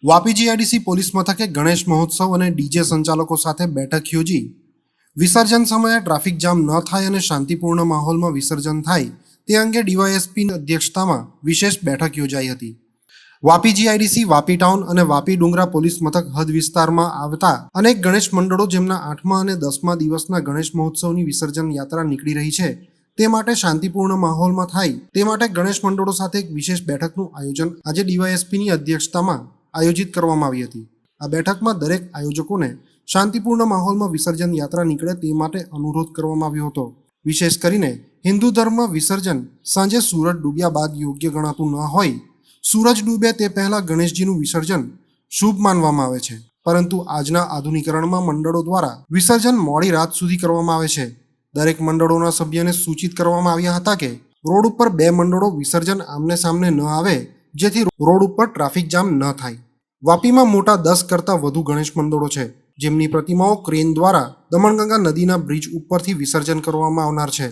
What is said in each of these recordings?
Vapi GIDC police મથકે ગણેશ મહોત્સવ અને ડીજે સંચાલકો સાથે બેઠક યોજી વિસર્જન સમયે ટ્રાફિક જામ ન થાય અને શાંતિપૂર્ણ માહોલમાં વિસર્જન થાય તે અંગે ડીવાયએસપીની અધ્યક્ષતામાં વિશેષ બેઠક યોજાઈ હતી. વાપી જીઆઈડીસી, વાપી ટાઉન અને વાપી ડુંગરા પોલીસ મથક હદ વિસ્તારમાં આવતા અનેક ગણેશ મંડળો જેમના 8મા અને 10મા દિવસના ગણેશ મહોત્સવની વિસર્જન યાત્રા નીકળી રહી છે તે માટે શાંતિપૂર્ણ માહોલમાં થાય તે માટે ગણેશ મંડળો સાથે એક વિશેષ બેઠકનું આયોજન આજે ડીવાયએસપીની અધ્યક્ષતામાં આયોજિત કરવામાં આવી હતી. આ બેઠકમાં દરેક આયોજકોને શાંતિપૂર્ણ માહોલમાં વિસર્જન યાત્રા નીકળે તે માટે અનુરોધ કરવામાં આવ્યો હતો. વિશેષ કરીને હિન્દુ ધર્મ વિસર્જન સાંજે સૂરજ ડૂબ્યા બાદ યોગ્ય ગણાતું ન હોય. સૂરજ ડૂબે તે પહેલા ગણેશજીનું વિસર્જન શુભ માનવામાં આવે છે, પરંતુ આજના આધુનિકરણમાં મંડળો દ્વારા વિસર્જન મોડી રાત સુધી કરવામાં આવે છે. દરેક મંડળોના સભ્યને સૂચિત કરવામાં આવ્યા હતા કે રોડ ઉપર 2 મંડળો વિસર્જન આમને સામને ન આવે, જેથી રોડ ઉપર ટ્રાફિક જામ ન થાય. વાપીમાં મોટા 10 કરતાં વધુ ગણેશ મંડળો છે, જેમની પ્રતિમાઓ ક્રેન દ્વારા દમણગંગા નદીના બ્રિજ ઉપરથી વિસર્જન કરવામાં આવનાર છે.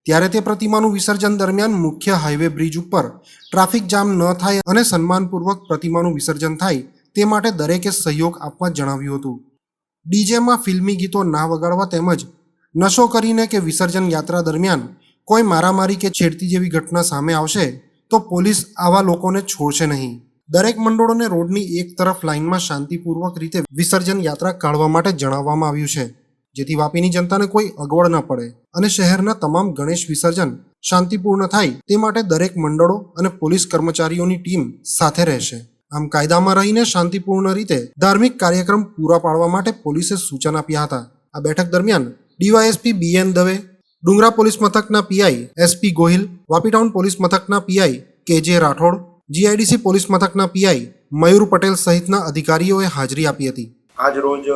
ત્યારે તે પ્રતિમાનું વિસર્જન દરમિયાન મુખ્ય હાઈવે બ્રિજ ઉપર ટ્રાફિક જામ ન થાય અને સન્માનપૂર્વક પ્રતિમાનું વિસર્જન થાય તે માટે દરેકે સહયોગ આપવા જણાવ્યું હતું. ડીજેમાં ફિલ્મી ગીતો ના વગાડવા તેમજ નશો કરીને કે વિસર્જન યાત્રા દરમિયાન કોઈ મારામારી કે છેડતી જેવી ઘટના સામે આવશે તો પોલીસ આવા લોકોને છોડશે નહીં. દરેક મંડળોને રોડની એક તરફ લાઇનમાં શાંતિપૂર્વક રીતે વિસર્જન યાત્રા કાઢવા માટે જણાવવામાં આવ્યું છે, જેથી વાપીની જનતાને કોઈ અગવડ ન પડે અને શહેરના તમામ ગણેશ વિસર્જન શાંતિપૂર્ણ થાય તે માટે દરેક મંડળો અને પોલીસ કર્મચારીઓની ટીમ સાથે રહેશે. આમ કાયદામાં રહીને શાંતિપૂર્ણ રીતે ધાર્મિક કાર્યક્રમ પૂરા પાડવા માટે પોલીસે સૂચન આપ્યા હતા. આ બેઠક દરમિયાન ડીવાયએસપી બીએન દવે, ડુંગરા પોલીસ મથકના PI SP Gohil, Vapi town police મથકના પીઆઈ કેજે રાઠોડ, જીઆઈડીસી પોલીસ મથકના પીઆઈ મયુર પટેલ સહિતના અધિકારીઓએ હાજરી આપી હતી. આજ રોજ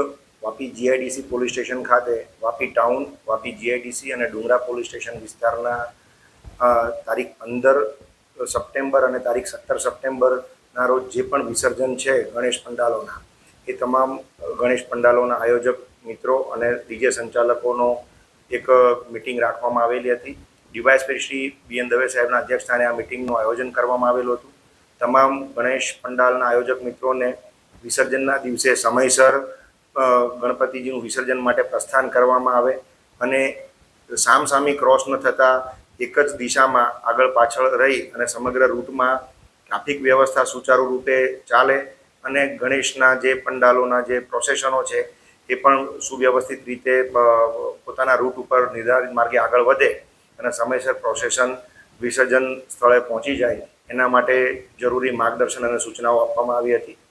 વાપી જીઆઈડીસી પોલીસ સ્ટેશન ખાતે વાપી ટાઉન, વાપી જીઆઈડીસી અને ડુંગરા પોલીસ સ્ટેશન વિસ્તારના તારીખ 15 સપ્ટેમ્બર અને તારીખ 17 સપ્ટેમ્બરના રોજ જે પણ વિસર્જન છે ગણેશ પંડાલોના, એ તમામ ગણેશ પંડાલોના આયોજક મિત્રો અને ડીજે સંચાલકોનો એક મિટિંગ રાખવામાં આવેલી હતી. ડીવાયએસપી શ્રી બીએન દવે સાહેબના અધ્યક્ષસ્થાને આ મિટિંગનું આયોજન કરવામાં આવેલું હતું. તમામ ગણેશ પંડાલના આયોજક મિત્રોને વિસર્જનના દિવસે સમયસર ગણપતિજીનું વિસર્જન માટે પ્રસ્થાન કરવામાં આવે અને સામસામી ક્રોસ ન થતાં એક જ દિશામાં આગળ પાછળ રહી અને સમગ્ર રૂટમાં ટ્રાફિક વ્યવસ્થા સુચારુ રૂપે ચાલે અને ગણેશના જે પંડાલોના જે પ્રોસેશનો છે એ પણ સુવ્યવસ્થિત રીતે પોતાના રૂટ ઉપર નિર્ધારિત માર્ગે આગળ વધે અને સમયસર પ્રોસેશન વિસર્જન સ્થળે પહોંચી જાય એના માટે જરૂરી માર્ગદર્શન અને સૂચનાઓ આપવામાં આવી હતી.